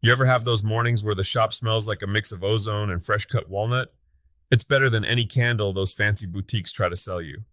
You ever have those mornings where the shop smells like a mix of ozone and fresh cut walnut? It's better than any candle those fancy boutiques try to sell you.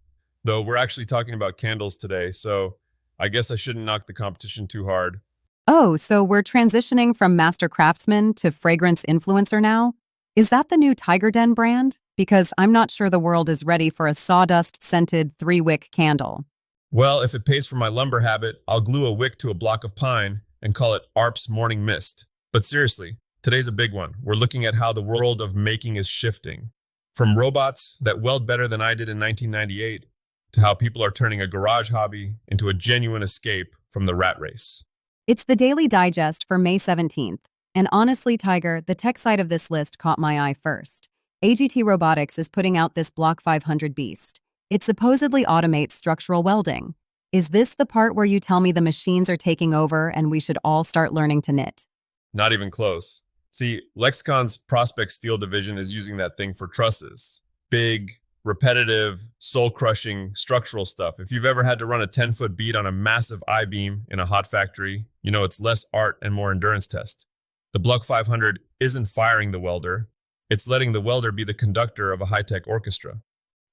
Though we're actually talking about candles today, so I guess I shouldn't knock the competition too hard. Oh, so we're transitioning from master craftsman to fragrance influencer now? Is that the new TigerDen brand? Because I'm not sure the world is ready for a sawdust-scented three-wick candle. Well, if it pays for my lumber habit, I'll glue a wick to a block of pine and call it ARP's Morning Mist. But seriously, today's a big one. We're looking at how the world of making is shifting. From robots that weld better than I did in 1998 to how people are turning a garage hobby into a genuine escape from the rat race. It's the Daily Digest for May 17th. And honestly, Tiger, the tech side of this list caught my eye first. AGT Robotics is putting out this Block 500 beast. It supposedly automates structural welding. Is this the part where you tell me the machines are taking over and we should all start learning to knit? Not even close. See, Lexicon's Prospect Steel division is using that thing for trusses. Big, repetitive, soul-crushing structural stuff. If you've ever had to run a 10-foot bead on a massive I-beam in a hot factory, you know it's less art and more endurance test. The Block 500 isn't firing the welder. It's letting the welder be the conductor of a high-tech orchestra.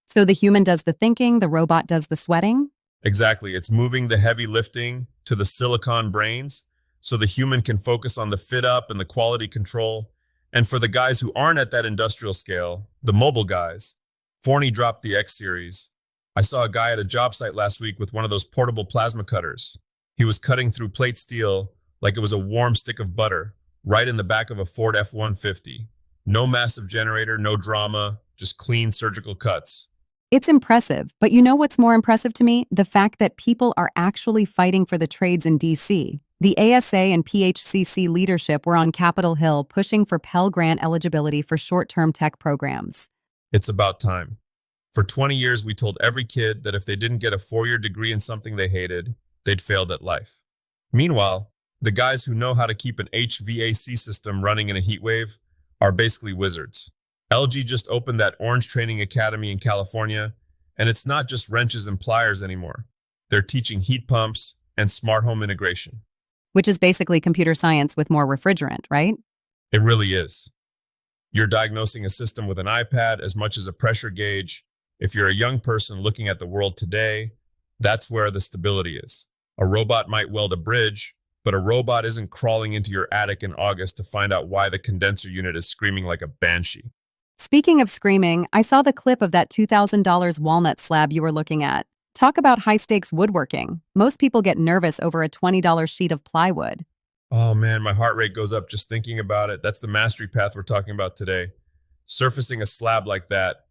So the human does the thinking, the robot does the sweating? Exactly. It's moving the heavy lifting to the silicon brains so the human can focus on the fit up and the quality control. And for the guys who aren't at that industrial scale, the mobile guys, Forney dropped the X series. I saw a guy at a job site last week with one of those portable plasma cutters. He was cutting through plate steel like it was a warm stick of butter, right in the back of a Ford F-150. No massive generator, no drama, just clean surgical cuts. It's impressive, but you know what's more impressive to me? The fact that people are actually fighting for the trades in DC. The ASA and PHCC leadership were on Capitol Hill pushing for Pell Grant eligibility for short-term tech programs. It's about time. For 20 years, we told every kid that if they didn't get a 4-year degree in something they hated, they'd failed at life. Meanwhile, the guys who know how to keep an HVAC system running in a heat wave are basically wizards. LG just opened that Orange Training Academy in California, and it's not just wrenches and pliers anymore. They're teaching heat pumps and smart home integration. Which is basically computer science with more refrigerant, right? It really is. You're diagnosing a system with an iPad as much as a pressure gauge. If you're a young person looking at the world today, that's where the stability is. A robot might weld a bridge, but a robot isn't crawling into your attic in August to find out why the condenser unit is screaming like a banshee. Speaking of screaming, I saw the clip of that $2,000 walnut slab you were looking at. Talk about high-stakes woodworking. Most people get nervous over a $20 sheet of plywood. Oh man, my heart rate goes up just thinking about it. That's the mastery path we're talking about today. Surfacing a slab like that,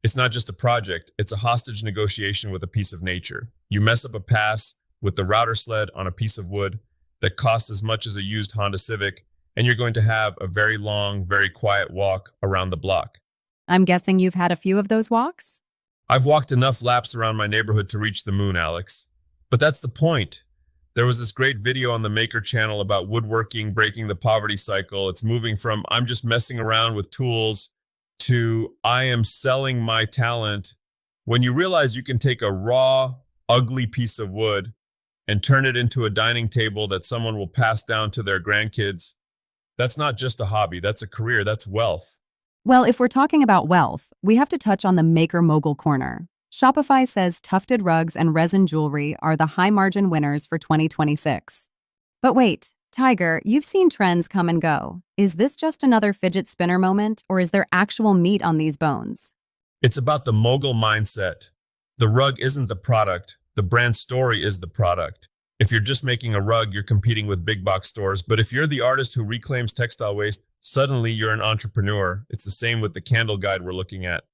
it's not just a project, it's a hostage negotiation with a piece of nature. You mess up a pass with the router sled on a piece of wood that costs as much as a used Honda Civic, and you're going to have a very long, very quiet walk around the block. I'm guessing you've had a few of those walks? I've walked enough laps around my neighborhood to reach the moon, Alex. But that's the point. There was this great video on the Maker channel about woodworking breaking the poverty cycle. It's moving from I'm just messing around with tools to I am selling my talent. When you realize you can take a raw, ugly piece of wood and turn it into a dining table that someone will pass down to their grandkids, that's not just a hobby, that's a career, that's wealth. Well, if we're talking about wealth, we have to touch on the Maker Mogul Corner. Shopify says tufted rugs and resin jewelry are the high-margin winners for 2026. But wait, Tiger, you've seen trends come and go. Is this just another fidget spinner moment, or is there actual meat on these bones? It's about the mogul mindset. The rug isn't the product, the brand story is the product. If you're just making a rug, you're competing with big box stores. But if you're the artist who reclaims textile waste, suddenly you're an entrepreneur. It's the same with the candle guide we're looking at.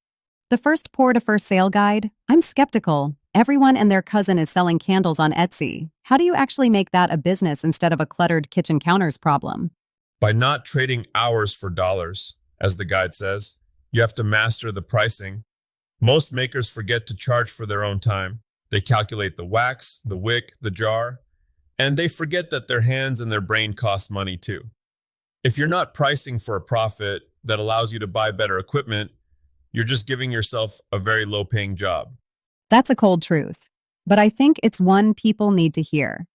The first pour to first sale guide? I'm skeptical. Everyone and their cousin is selling candles on Etsy. How do you actually make that a business instead of a cluttered kitchen counters problem? By not trading hours for dollars, as the guide says, you have to master the pricing. Most makers forget to charge for their own time. They calculate the wax, the wick, the jar, and they forget that their hands and their brain cost money too. If you're not pricing for a profit that allows you to buy better equipment, you're just giving yourself a very low-paying job. That's a cold truth, but I think it's one people need to hear.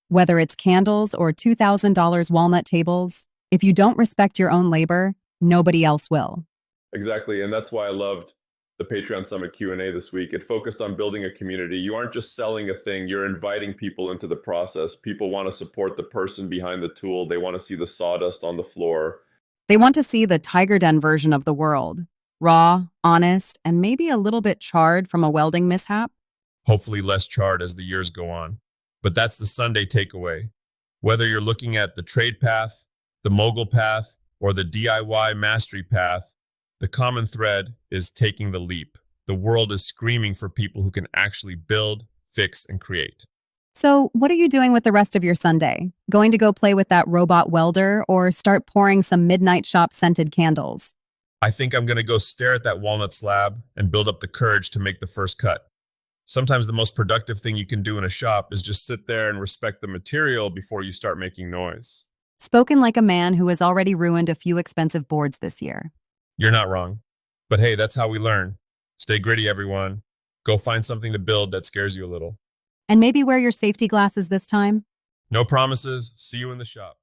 Whether it's candles or $2,000 walnut tables, If you don't respect your own labor, nobody else will. Exactly. And that's why I loved the Patreon Summit Q&A this week. It focused on building a community. You aren't just selling a thing, you're inviting people into the process. People want to support the person behind the tool. They want to see the sawdust on the floor. They want to see the TigerDen version of the world. Raw, honest, and maybe a little bit charred from a welding mishap. Hopefully less charred as the years go on. But that's the Sunday takeaway. Whether you're looking at the trade path, the mogul path, or the DIY mastery path, the common thread is taking the leap. The world is screaming for people who can actually build, fix, and create. So, what are you doing with the rest of your Sunday? Going to go play with that robot welder or start pouring some midnight shop scented candles? I think I'm going to go stare at that walnut slab and build up the courage to make the first cut. Sometimes the most productive thing you can do in a shop is just sit there and respect the material before you start making noise. Spoken like a man who has already ruined a few expensive boards this year. You're not wrong. But hey, that's how we learn. Stay gritty, everyone. Go find something to build that scares you a little. And maybe wear your safety glasses this time. No promises. See you in the shop.